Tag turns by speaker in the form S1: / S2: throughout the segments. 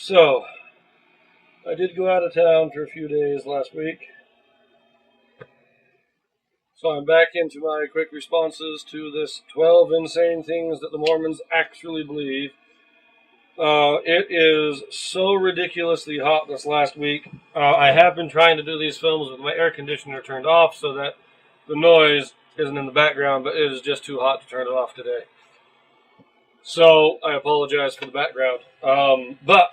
S1: So, I did go out of town for a few days last week. So I'm back into my quick responses to this 12 insane things that the Mormons actually believe. It is so ridiculously hot this last week. I have been trying to do these films with my air conditioner turned off so that the noise isn't in the background, but it is just too hot to turn it off today. So I apologize for the background. But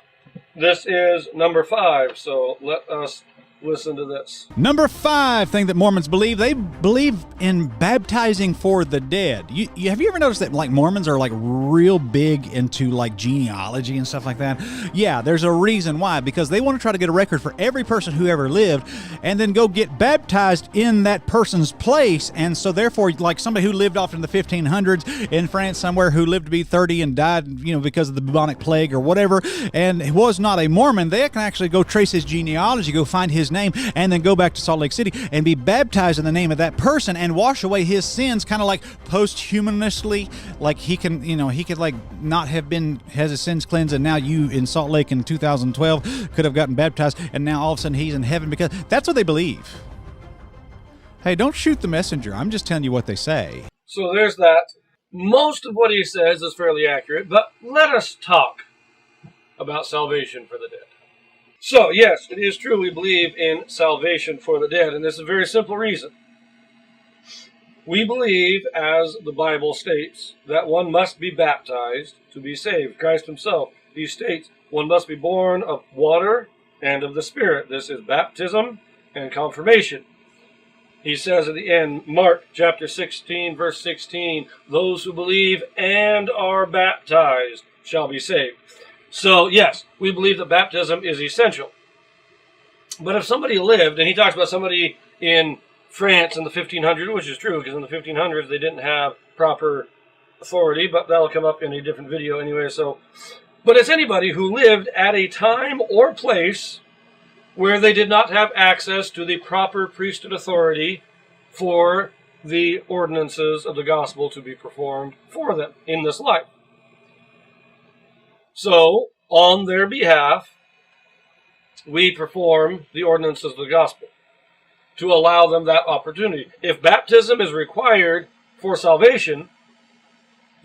S1: this is number 5, so let us listen to this.
S2: Number 5 thing that Mormons believe, they believe in baptizing for the dead. Have you ever noticed that like Mormons are like real big into like genealogy and stuff like that? Yeah, there's a reason why, because they want to try to get a record for every person who ever lived and then go get baptized in that person's place. And so therefore, like somebody who lived off in the 1500s in France somewhere who lived to be 30 and died, because of the bubonic plague or whatever, and was not a Mormon, they can actually go trace his genealogy, go find his name, and then go back to Salt Lake City and be baptized in the name of that person and wash away his sins, kind of like posthumously, like he can, he could like not have been, has his sins cleansed, and now you in Salt Lake in 2012 could have gotten baptized, and now all of a sudden he's in heaven, because that's what they believe. Hey, don't shoot the messenger. I'm just telling you what they say.
S1: So there's that. Most of what he says is fairly accurate, but let us talk about salvation for the dead. So, yes, it is true we believe in salvation for the dead, and this is a very simple reason. We believe, as the Bible states, that one must be baptized to be saved. Christ himself, he states, one must be born of water and of the Spirit. This is baptism and confirmation. He says at the end, Mark chapter 16, verse 16, those who believe and are baptized shall be saved. So, yes, we believe that baptism is essential. But if somebody lived, and he talks about somebody in France in the 1500s, which is true, because in the 1500s they didn't have proper authority, but that'll come up in a different video anyway. But it's anybody who lived at a time or place where they did not have access to the proper priesthood authority for the ordinances of the gospel to be performed for them in this life. So, on their behalf, we perform the ordinances of the gospel to allow them that opportunity. If baptism is required for salvation,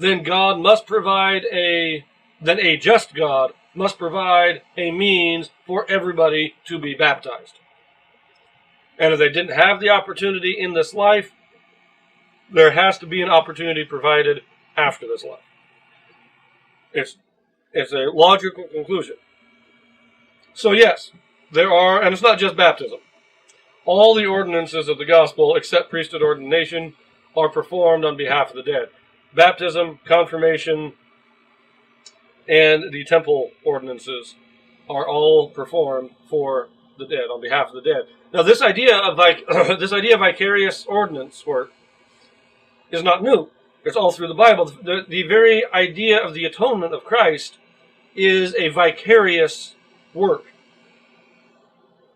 S1: then God must provide a just God must provide a means for everybody to be baptized. And if they didn't have the opportunity in this life, there has to be an opportunity provided after this life. It's a logical conclusion. So yes, there are, and it's not just baptism. All the ordinances of the gospel, except priesthood ordination, are performed on behalf of the dead. Baptism, confirmation, and the temple ordinances are all performed for the dead, on behalf of the dead. Now, this idea of vicarious ordinance work is not new. It's all through the Bible. The very idea of the atonement of Christ is a vicarious work.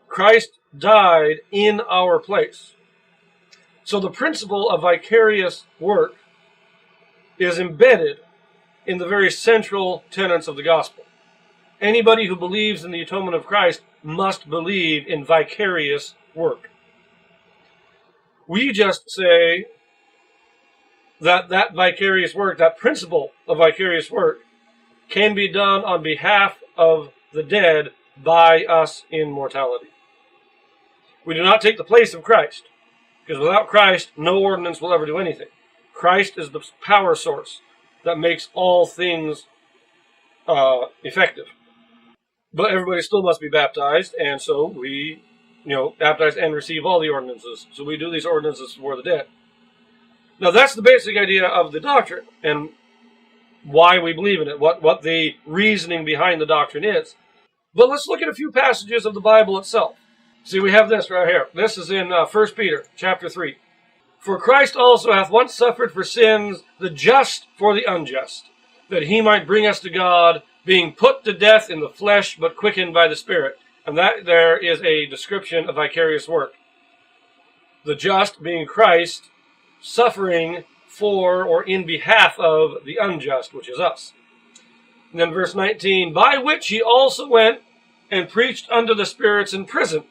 S1: Christ died in our place. So the principle of vicarious work is embedded in the very central tenets of the gospel. Anybody who believes in the atonement of Christ must believe in vicarious work. We just say that vicarious work, that principle of vicarious work, can be done on behalf of the dead by us in mortality. We do not take the place of Christ, because without Christ, no ordinance will ever do anything. Christ is the power source that makes all things effective. But everybody still must be baptized, and so we, baptize and receive all the ordinances. So we do these ordinances for the dead. Now that's the basic idea of the doctrine, and why we believe in it, what the reasoning behind the doctrine is. But let's look at a few passages of the Bible itself. See, we have this right here. This is in 1 Peter chapter 3. For Christ also hath once suffered for sins, the just for the unjust, that he might bring us to God, being put to death in the flesh, but quickened by the Spirit. And that there is a description of vicarious work. The just being Christ, suffering for or in behalf of the unjust, which is us. And then verse 19, by which he also went and preached unto the spirits in prison,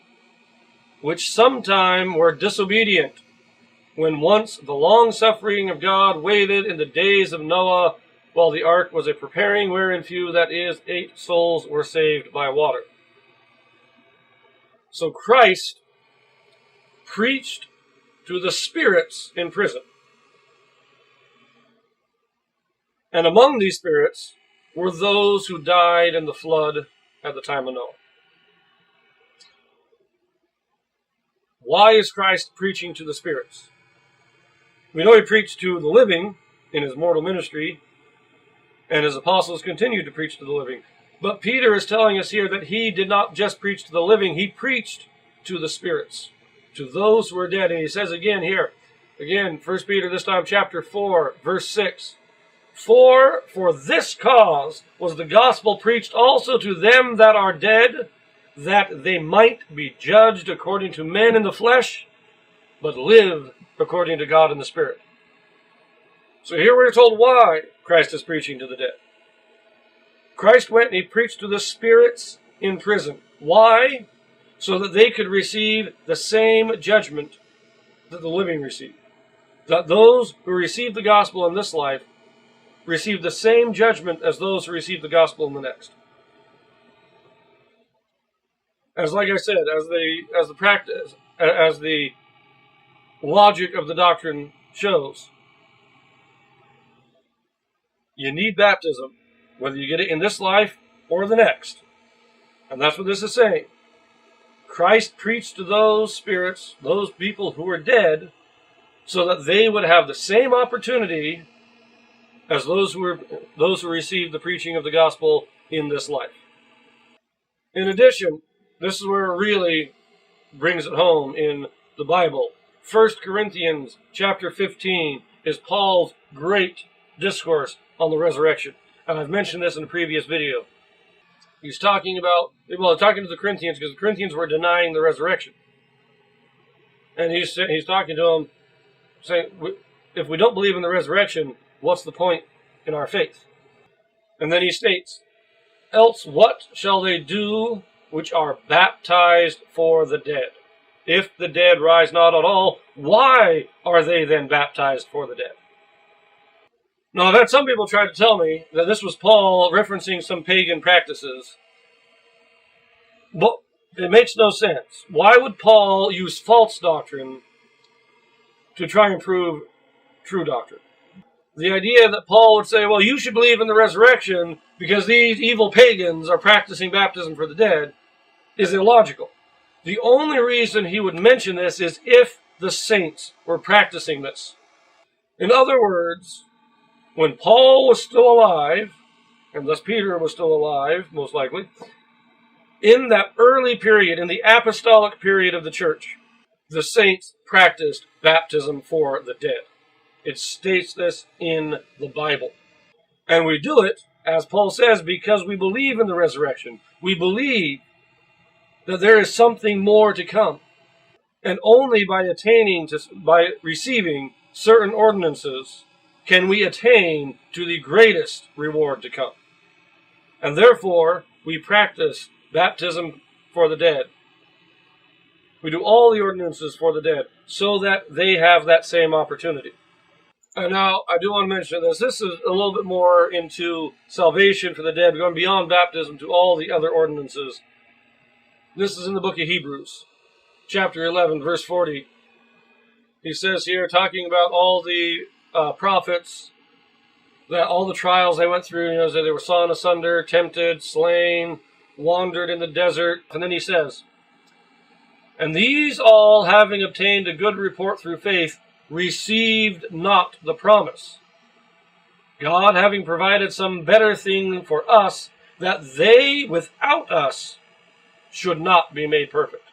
S1: which sometime were disobedient, when once the long suffering of God waited in the days of Noah, while the ark was a preparing, wherein few, that is, 8 souls, were saved by water. So Christ preached to the spirits in prison. And among these spirits were those who died in the flood at the time of Noah. Why is Christ preaching to the spirits? We know he preached to the living in his mortal ministry, and his apostles continued to preach to the living. But Peter is telling us here that he did not just preach to the living, he preached to the spirits, to those who are dead. And he says again here, 1 Peter, this time chapter 4, verse 6, for this cause was the gospel preached also to them that are dead, that they might be judged according to men in the flesh, but live according to God in the Spirit. So here we're told why Christ is preaching to the dead. Christ went and he preached to the spirits in prison. Why? So that they could receive the same judgment that the living receive. That those who receive the gospel in this life receive the same judgment as those who receive the gospel in the next. As like I said, as the practice, as the logic of the doctrine shows, you need baptism, whether you get it in this life or the next. And that's what this is saying. Christ preached to those spirits, those people who were dead, so that they would have the same opportunity as those who received the preaching of the gospel in this life. In addition, this is where it really brings it home in the Bible. 1 Corinthians chapter 15 is Paul's great discourse on the resurrection. And I've mentioned this in a previous video. He's talking to the Corinthians, because the Corinthians were denying the resurrection. And he's talking to them, saying, if we don't believe in the resurrection, what's the point in our faith? And then he states, else what shall they do which are baptized for the dead? If the dead rise not at all, why are they then baptized for the dead? Now, I've had some people try to tell me that this was Paul referencing some pagan practices. But it makes no sense. Why would Paul use false doctrine to try and prove true doctrine? The idea that Paul would say, well, you should believe in the resurrection because these evil pagans are practicing baptism for the dead, is illogical. The only reason he would mention this is if the saints were practicing this. In other words, when Paul was still alive, and thus Peter was still alive, most likely, in that early period, in the apostolic period of the church, the saints practiced baptism for the dead. It states this in the Bible. And we do it, as Paul says, because we believe in the resurrection. We believe that there is something more to come. And only by receiving certain ordinances can we attain to the greatest reward to come. And therefore, we practice baptism for the dead. We do all the ordinances for the dead so that they have that same opportunity. And now, I do want to mention this. This is a little bit more into salvation for the dead, going beyond baptism to all the other ordinances. This is in the book of Hebrews, chapter 11, verse 40. He says here, talking about all the prophets, that all the trials they went through, that they were sawn asunder, tempted, slain, wandered in the desert. And then he says, and these all, having obtained a good report through faith, received not the promise, God having provided some better thing for us, that they without us should not be made perfect.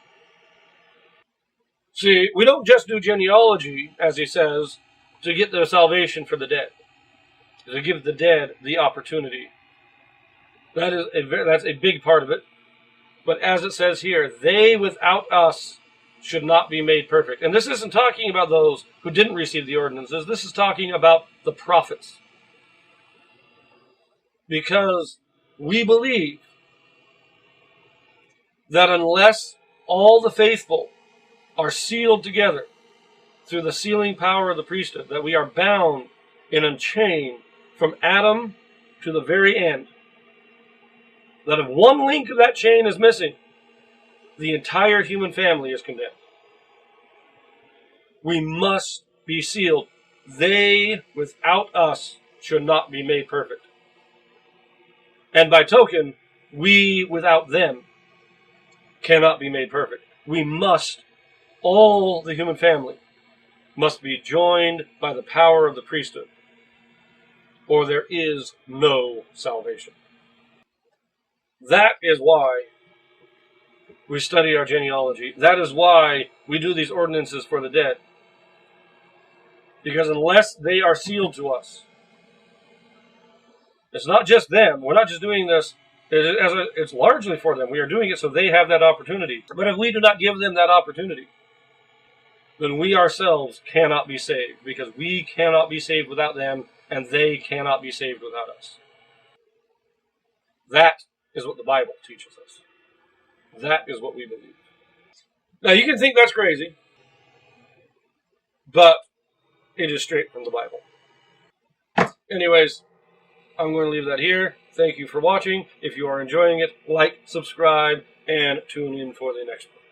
S1: See, we don't just do genealogy, as he says, to get the salvation for the dead, to give the dead the opportunity. That's a big part of it. But as it says here, they without us should not be made perfect. And this isn't talking about those who didn't receive the ordinances. This is talking about the prophets. because we believe that unless all the faithful are sealed together through the sealing power of the priesthood, that we are bound in a chain from Adam to the very end, that if one link of that chain is missing, the entire human family is condemned. We must be sealed. They, without us, should not be made perfect. And by token, we, without them, cannot be made perfect. We must, all the human family, must be joined by the power of the priesthood, or there is no salvation. That is why we study our genealogy. That is why we do these ordinances for the dead. Because unless they are sealed to us, it's not just them. We're not just doing this, it's largely for them. We are doing it so they have that opportunity. But if we do not give them that opportunity, then we ourselves cannot be saved, because we cannot be saved without them, and they cannot be saved without us. That is what the Bible teaches us. That is what we believe. Now, you can think that's crazy, but it is straight from the Bible. Anyways, I'm going to leave that here. Thank you for watching. If you are enjoying it, like, subscribe, and tune in for the next one.